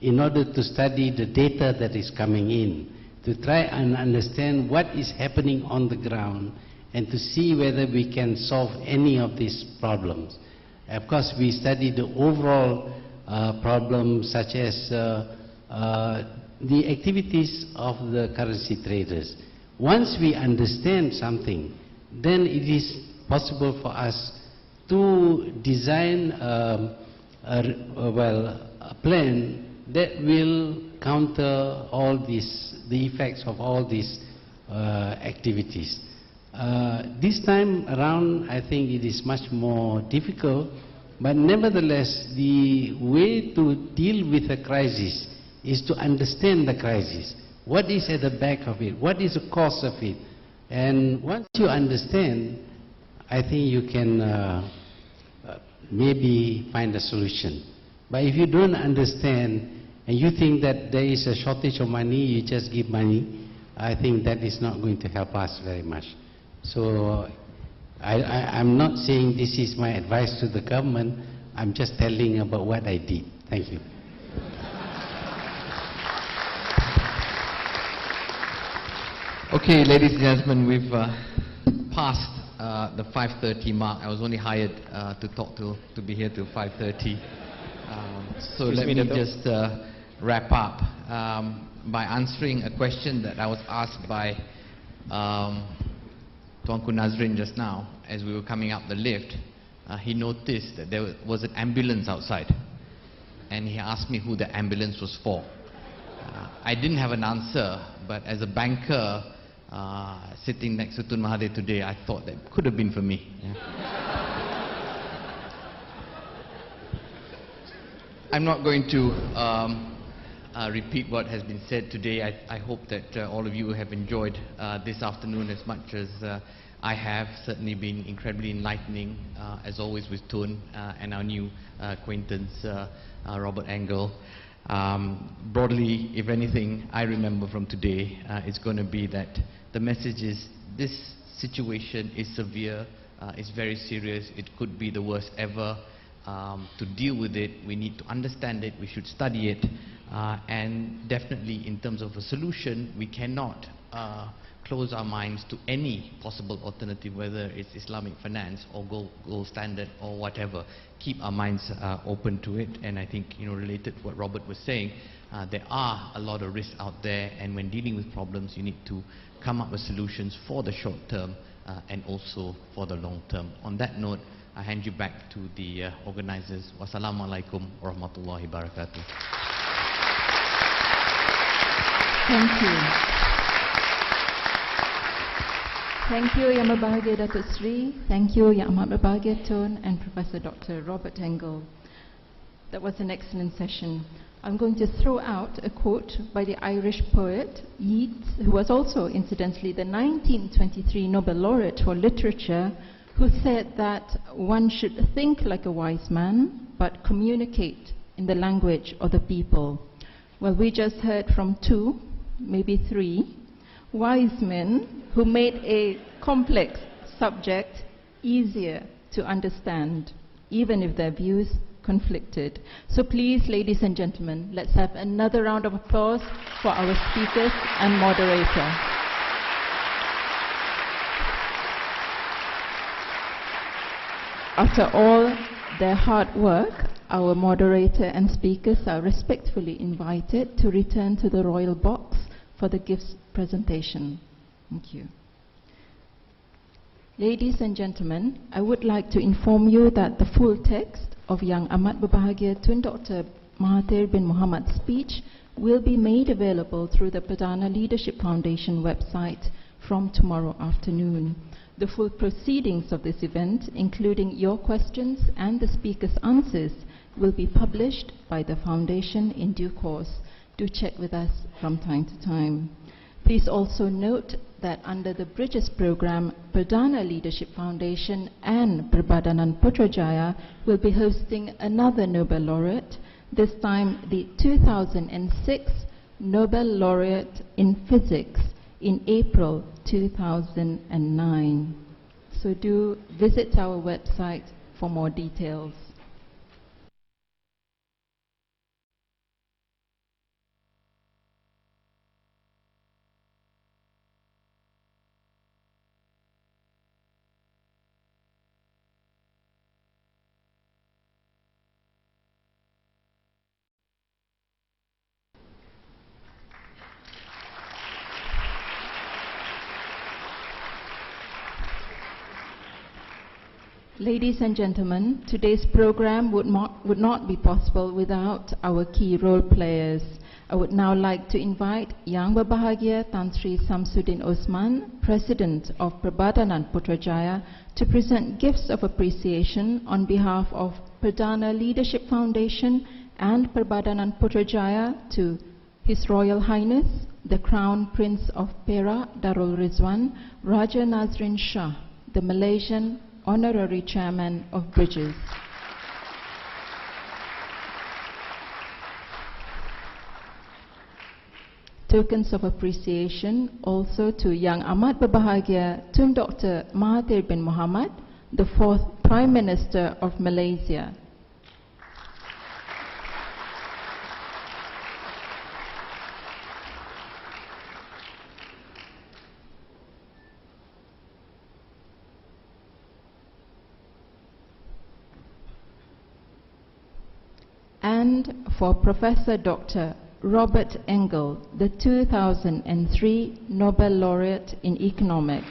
S3: in order to study the data that is coming in, to try and understand what is happening on the ground and to see whether we can solve any of these problems. Of course, we studied the overall problems such as the activities of the currency traders. Once we understand something, then it is possible for us to design a plan that will counter all these, the effects of all these activities. This time around, I think it is much more difficult, but nevertheless, the way to deal with a crisis is to understand the crisis. What is at the back of it? What is the cause of it? And once you understand, I think you can maybe find a solution. But if you don't understand and you think that there is a shortage of money, you just give money, I think that is not going to help us very much. So I'm not saying this is my advice to the government, I'm just telling about what I did. Thank you.
S5: Okay, ladies and gentlemen, we've passed the 5:30 mark. I was only hired to be here till 5:30. So let me just wrap up by answering a question that I was asked by Tuanku Nazrin just now as we were coming up the lift. He noticed that there was an ambulance outside, and he asked me who the ambulance was for. I didn't have an answer, but as a banker sitting next to Tun Mahathir today, I thought that could have been for me. Yeah. I'm not going to repeat what has been said today. I hope that all of you have enjoyed this afternoon as much as
S1: I have certainly been incredibly enlightening, as always with Tun and our new acquaintance, Robert Engle. Broadly, if anything, I remember from today, it's going to be that the message is this situation is severe, it's very serious, it could be the worst ever. To deal with it, we need to understand it, we should study it, and definitely in terms of a solution, we cannot close our minds to any possible alternative, whether it's Islamic finance or gold standard or whatever. Keep our minds open to it, and I think, related to what Robert was saying, there are a lot of risks out there, and when dealing with problems, you need to come up with solutions for the short term and also for the long term. On that note, I hand you back to the organizers. Wassalamualaikum warahmatullahi wabarakatuh.
S16: Thank you. Thank you, Yang Berbahagia Datuk Sri. Thank you, Yang Amat Berbahagia Tun and Professor Dr. Robert Engle. That was an excellent session. I'm going to throw out a quote by the Irish poet Yeats, who was also, incidentally, the 1923 Nobel laureate for literature, who said that one should think like a wise man, but communicate in the language of the people. Well, we just heard from 2, maybe 3, wise men who made a complex subject easier to understand, even if their views conflicted. So please, ladies and gentlemen, let's have another round of applause for our speakers and moderator. After all their hard work, our moderator and speakers are respectfully invited to return to the royal box for the gifts presentation. Thank you. Ladies and gentlemen, I would like to inform you that the full text of Yang Amat Berbahagia Tun Dr. Mahathir bin Mohamad's speech will be made available through the Perdana Leadership Foundation website from tomorrow afternoon. The full proceedings of this event, including your questions and the speaker's answers, will be published by the Foundation in due course. Do check with us from time to time. Please also note that under the Bridges program, Perdana Leadership Foundation and Perbadanan Putrajaya will be hosting another Nobel laureate, this time the 2006 Nobel laureate in physics in April 2009. So do visit our website for more details. Ladies and gentlemen, today's program would not be possible without our key role players. I would now like to invite Yang Berbahagia Tan Sri Samsudin Osman, President of Perbadanan Putrajaya, to present gifts of appreciation on behalf of Perdana Leadership Foundation and Perbadanan Putrajaya to His Royal Highness, the Crown Prince of Perak Darul Rizwan, Raja Nazrin Shah, the Malaysian Honorary Chairman of Bridges. Tokens of appreciation also to Yang Amat Berbahagia Tun Dr. Mahathir bin Mohamad, the 4th Prime Minister of Malaysia. And for Professor Dr. Robert Engle, the 2003 Nobel Laureate in Economics.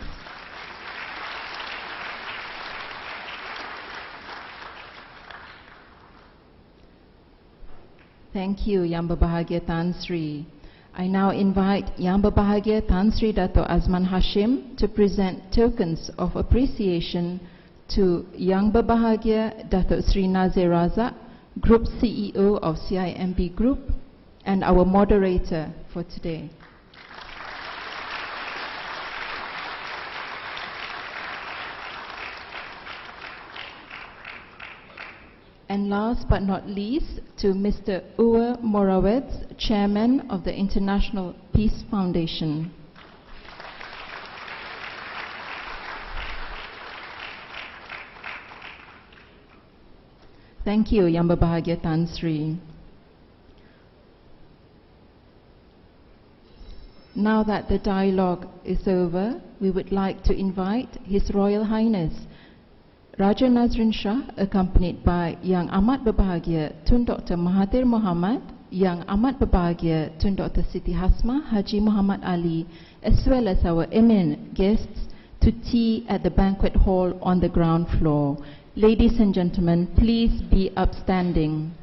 S16: Thank you, Yang Berbahagia Tan Sri. I now invite Yang Berbahagia Tan Sri Dato Azman Hashim to present tokens of appreciation to Yang Berbahagia Dato Sri Nazir Razak, Group CEO of CIMB Group, and our moderator for today. And last but not least, to Mr. Uwe Morawetz, Chairman of the International Peace Foundation. Thank you, Yang Berbahagia Tan Sri. Now that the dialogue is over, we would like to invite His Royal Highness Raja Nazrin Shah, accompanied by Yang Amat Berbahagia Tun Dr. Mahathir Mohamad, Yang Amat Berbahagia Tun Dr. Siti Hasmah Haji Muhammad Ali, as well as our eminent guests, to tea at the banquet hall on the ground floor. Ladies and gentlemen, please be upstanding.